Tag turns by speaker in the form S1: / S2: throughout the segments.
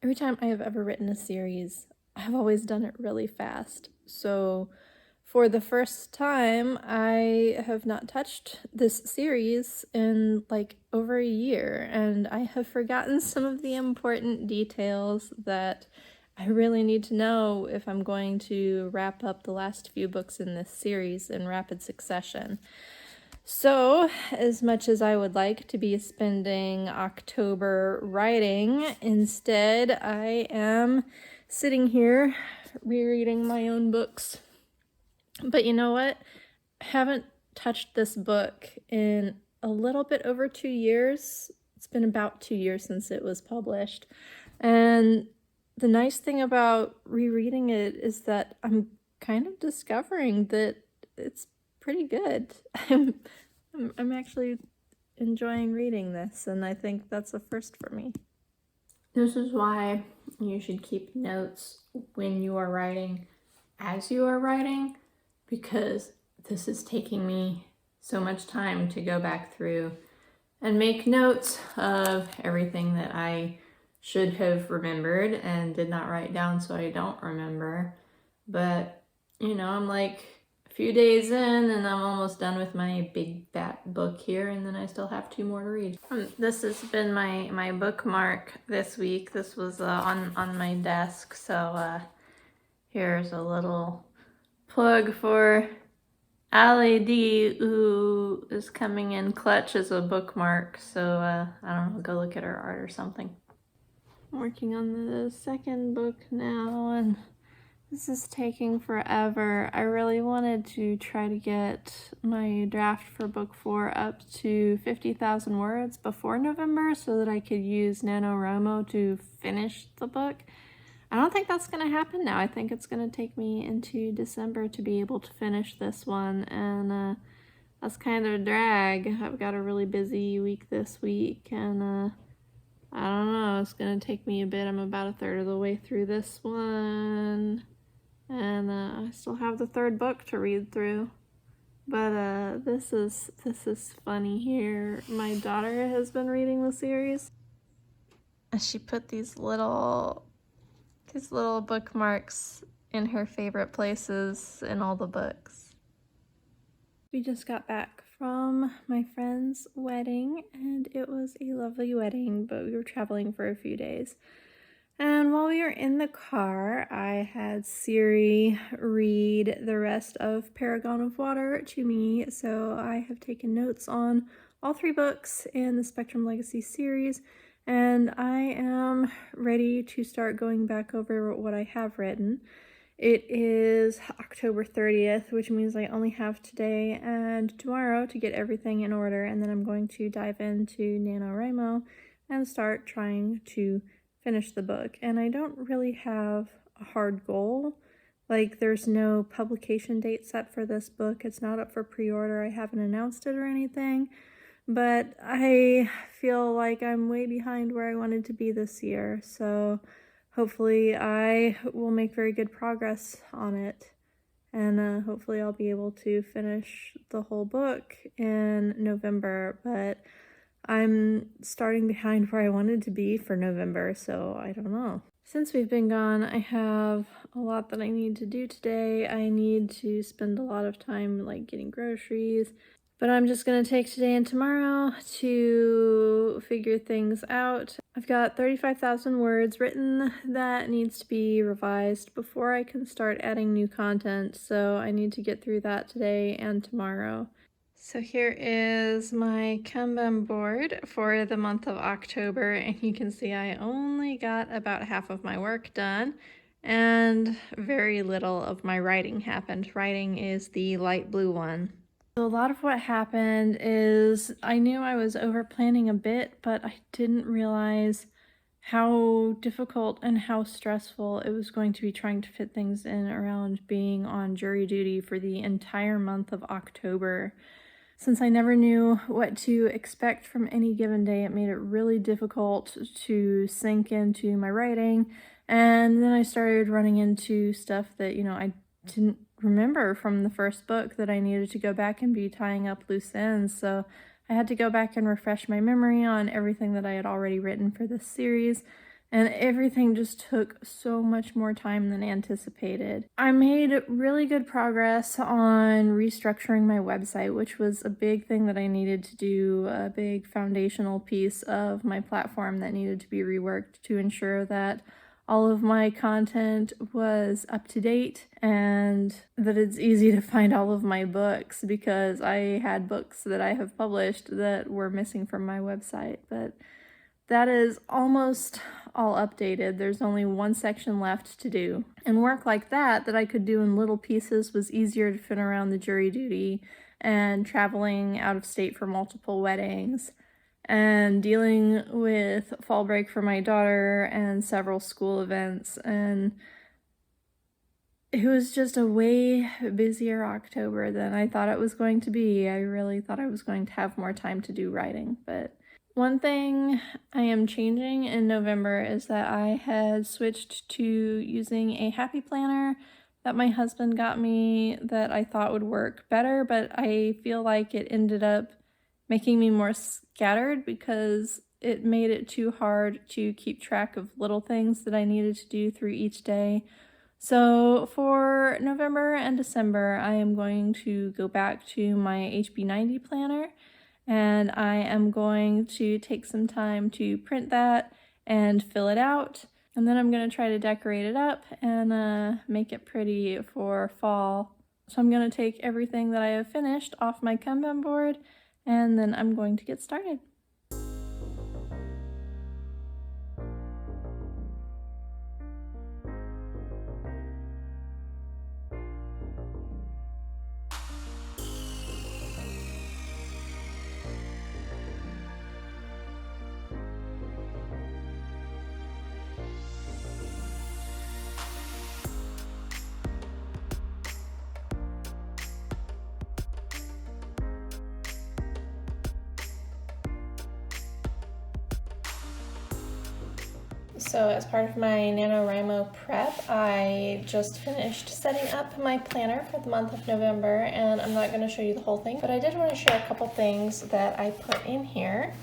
S1: Every time I have ever written a series, I've always done it really fast. So for the first time, I have not touched this series in like over a year, and I have forgotten some of the important details that I really need to know if I'm going to wrap up the last few books in this series in rapid succession. So, as much as I would like to be spending October writing, instead I am sitting here rereading my own books. But you know what? I haven't touched this book in a little bit over 2 years. It's been about 2 years since it was published. And the nice thing about rereading it is that I'm kind of discovering that it's pretty good. I'm actually enjoying reading this, and I think that's a first for me.
S2: This is why you should keep notes when you are writing, as you are writing, because this is taking me so much time to go back through and make notes of everything that I should have remembered and did not write down, so I don't remember. But, you know, I'm like a few days in and I'm almost done with my big fat book here, and then I still have 2 more to read. This has been my bookmark this week. This was on my desk, so here's a little plug for Ali D, who is coming in clutch as a bookmark, so I don't know, go look at her art or something. I'm working on the second book now, and this is taking forever. I really wanted to try to get my draft for book 4 up to 50,000 words before November so that I could use NaNoWriMo to finish the book. I don't think that's going to happen now. I think it's going to take me into December to be able to finish this one, and that's kind of a drag. I've got a really busy week this week, and I don't know, it's going to take me a bit. I'm about a third of the way through this one, and I still have the 3rd book to read through. But this is funny here. My daughter has been reading the series, and she put these little bookmarks in her favorite places in all the books.
S1: We just got back from my friend's wedding, and it was a lovely wedding, but we were traveling for a few days. And while we were in the car, I had Siri read the rest of Paragon of Light to me, so I have taken notes on all 3 books in the Spectrum Legacy series, and I am ready to start going back over what I have written. It is October 30th, which means I only have today and tomorrow to get everything in order, and then I'm going to dive into NaNoWriMo and start trying to finish the book. And I don't really have a hard goal. Like, there's no publication date set for this book. It's not up for pre-order. I haven't announced it or anything. But I feel like I'm way behind where I wanted to be this year, so hopefully I will make very good progress on it, and hopefully I'll be able to finish the whole book in November, but I'm starting behind where I wanted to be for November, so I don't know. Since we've been gone, I have a lot that I need to do today. I need to spend a lot of time like getting groceries, but I'm just going to take today and tomorrow to figure things out. I've got 35,000 words written that needs to be revised before I can start adding new content, so I need to get through that today and tomorrow. So here is my Kanban board for the month of October, and you can see I only got about half of my work done, and very little of my writing happened. Writing is the light blue one. A lot of what happened is I knew I was over planning a bit, but I didn't realize how difficult and how stressful it was going to be trying to fit things in around being on jury duty for the entire month of October. Since I never knew what to expect from any given day, it made it really difficult to sink into my writing. And then I started running into stuff that, I didn't remember from the first book that I needed to go back and be tying up loose ends. So I had to go back and refresh my memory on everything that I had already written for this series. and everything just took so much more time than anticipated. I made really good progress on restructuring my website, which was a big thing that I needed to do, a big foundational piece of my platform that needed to be reworked to ensure that all of my content was up to date and that it's easy to find all of my books, because I had books that I have published that were missing from my website. But that is almost all updated. There's only one section left to do. And work like that I could do in little pieces was easier to fit around the jury duty and traveling out of state for multiple weddings and dealing with fall break for my daughter and several school events. And it was just a way busier October than I thought it was going to be. I really thought I was going to have more time to do writing. But one thing I am changing in November is that I had switched to using a happy planner that my husband got me that I thought would work better, but I feel like it ended up making me more scattered because it made it too hard to keep track of little things that I needed to do through each day. So for November and December, I am going to go back to my HB90 planner, and I am going to take some time to print that and fill it out. And then I'm going to try to decorate it up and make it pretty for fall. So I'm going to take everything that I have finished off my Kanban board, and then I'm going to get started. So as part of my NaNoWriMo prep, I just finished setting up my planner for the month of November, and I'm not going to show you the whole thing, but I did want to share a couple things that I put in here.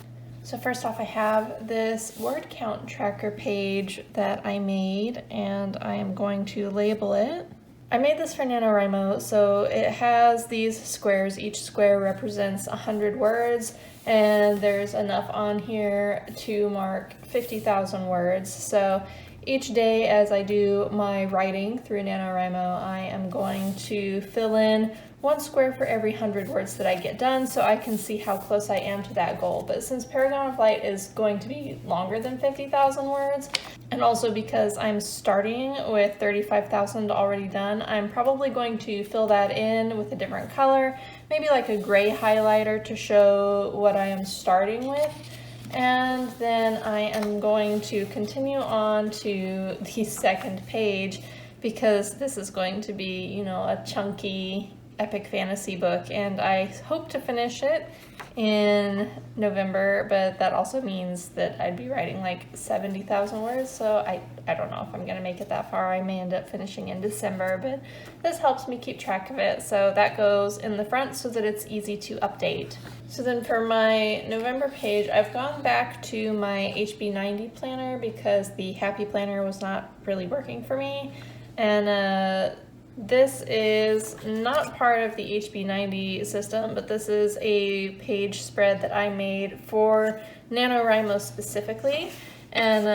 S1: So first off, I have this word count tracker page that I made, and I am going to label it. I made this for NaNoWriMo, so it has these squares. Each square represents 100 words, and there's enough on here to mark 50,000 words. So each day as I do my writing through NaNoWriMo, I am going to fill in one square for every 100 words that I get done, so I can see how close I am to that goal. But since Paragon of Light is going to be longer than 50,000 words, and also because I'm starting with 35,000 already done, I'm probably going to fill that in with a different color, maybe like a gray highlighter to show what I am starting with. And then I am going to continue on to the second page, because this is going to be, you know, a chunky epic fantasy book, and I hope to finish it in November, but that also means that I'd be writing like 70,000 words, so I don't know if I'm gonna make it that far. I may end up finishing in December, but this helps me keep track of it, so that goes in the front so that it's easy to update. So then for my November page, I've gone back to my HB90 planner because the Happy Planner was not really working for me, and this is not part of the HB90 system, but this is a page spread that I made for NaNoWriMo specifically. And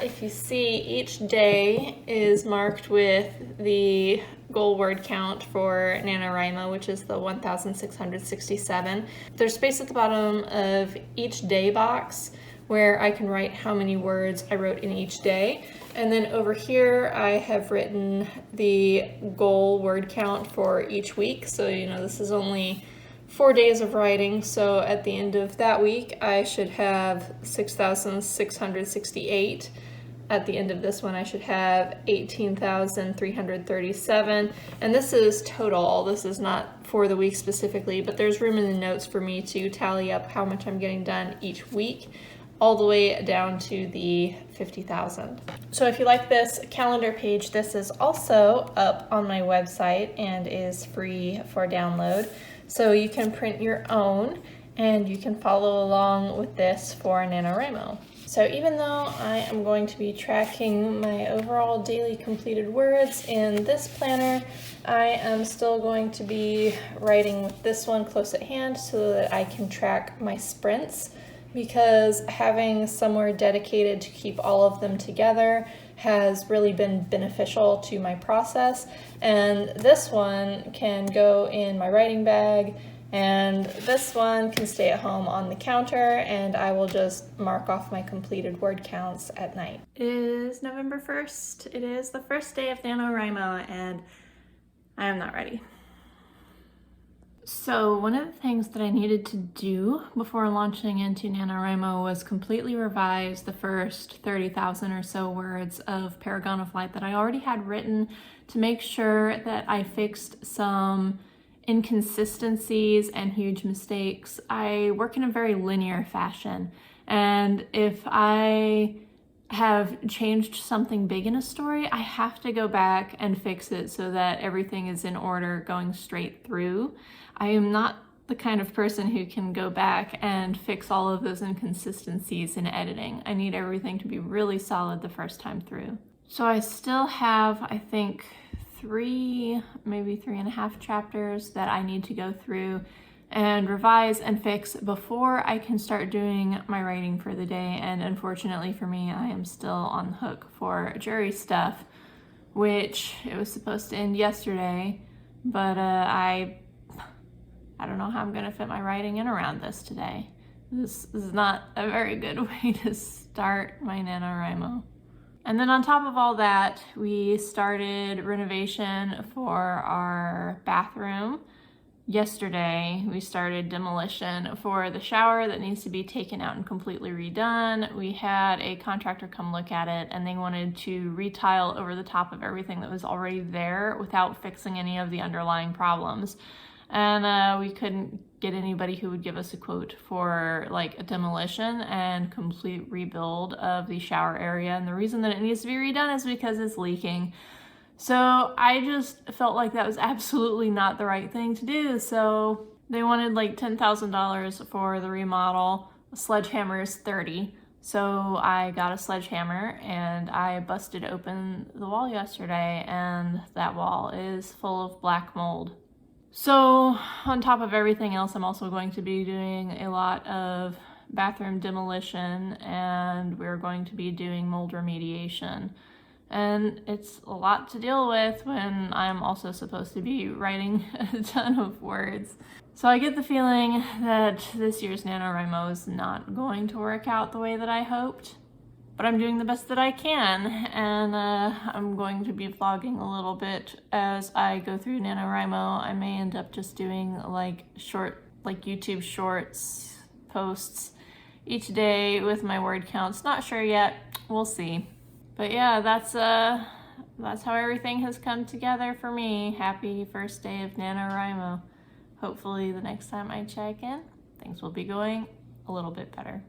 S1: if you see, each day is marked with the goal word count for NaNoWriMo, which is the 1,667. There's space at the bottom of each day box where I can write how many words I wrote in each day. And then over here, I have written the goal word count for each week. So, you know, this is only 4 days of writing. So at the end of that week, I should have 6,668. At the end of this one, I should have 18,337. And this is total. This is not for the week specifically, but there's room in the notes for me to tally up how much I'm getting done each week, all the way down to the 50,000. So if you like this calendar page, this is also up on my website and is free for download. So you can print your own and you can follow along with this for NaNoWriMo. So even though I am going to be tracking my overall daily completed words in this planner, I am still going to be writing with this one close at hand so that I can track my sprints, because having somewhere dedicated to keep all of them together has really been beneficial to my process. And this one can go in my writing bag, and this one can stay at home on the counter, and I will just mark off my completed word counts at night. It is November 1st. It is the first day of NaNoWriMo, and I am not ready. So one of the things that I needed to do before launching into NaNoWriMo was completely revise the first 30,000 or so words of Paragon of Light that I already had written, to make sure that I fixed some inconsistencies and huge mistakes. I work in a very linear fashion, and if I have changed something big in a story, I have to go back and fix it so that everything is in order going straight through. I am not the kind of person who can go back and fix all of those inconsistencies in editing. I need everything to be really solid the first time through. So I still have, I think, 3, maybe 3.5 chapters that I need to go through and revise and fix before I can start doing my writing for the day. And unfortunately for me, I am still on the hook for jury stuff, which it was supposed to end yesterday, but I don't know how I'm gonna fit my writing in around this today. This is not a very good way to start my NaNoWriMo. And then on top of all that, we started renovation for our bathroom. Yesterday, we started demolition for the shower that needs to be taken out and completely redone. We had a contractor come look at it, and they wanted to retile over the top of everything that was already there without fixing any of the underlying problems. And we couldn't get anybody who would give us a quote for like a demolition and complete rebuild of the shower area. And the reason that it needs to be redone is because it's leaking. So I just felt like that was absolutely not the right thing to do. So they wanted like $10,000 for the remodel. A sledgehammer is $30,000. So I got a sledgehammer and I busted open the wall yesterday, and that wall is full of black mold. So on top of everything else, I'm also going to be doing a lot of bathroom demolition, and we're going to be doing mold remediation. And it's a lot to deal with when I'm also supposed to be writing a ton of words. So I get the feeling that this year's NaNoWriMo is not going to work out the way that I hoped. But I'm doing the best that I can, and I'm going to be vlogging a little bit as I go through NaNoWriMo. I may end up just doing like YouTube shorts posts each day with my word counts. Not sure yet, we'll see. But yeah, that's how everything has come together for me. Happy first day of NaNoWriMo. Hopefully the next time I check in, things will be going a little bit better.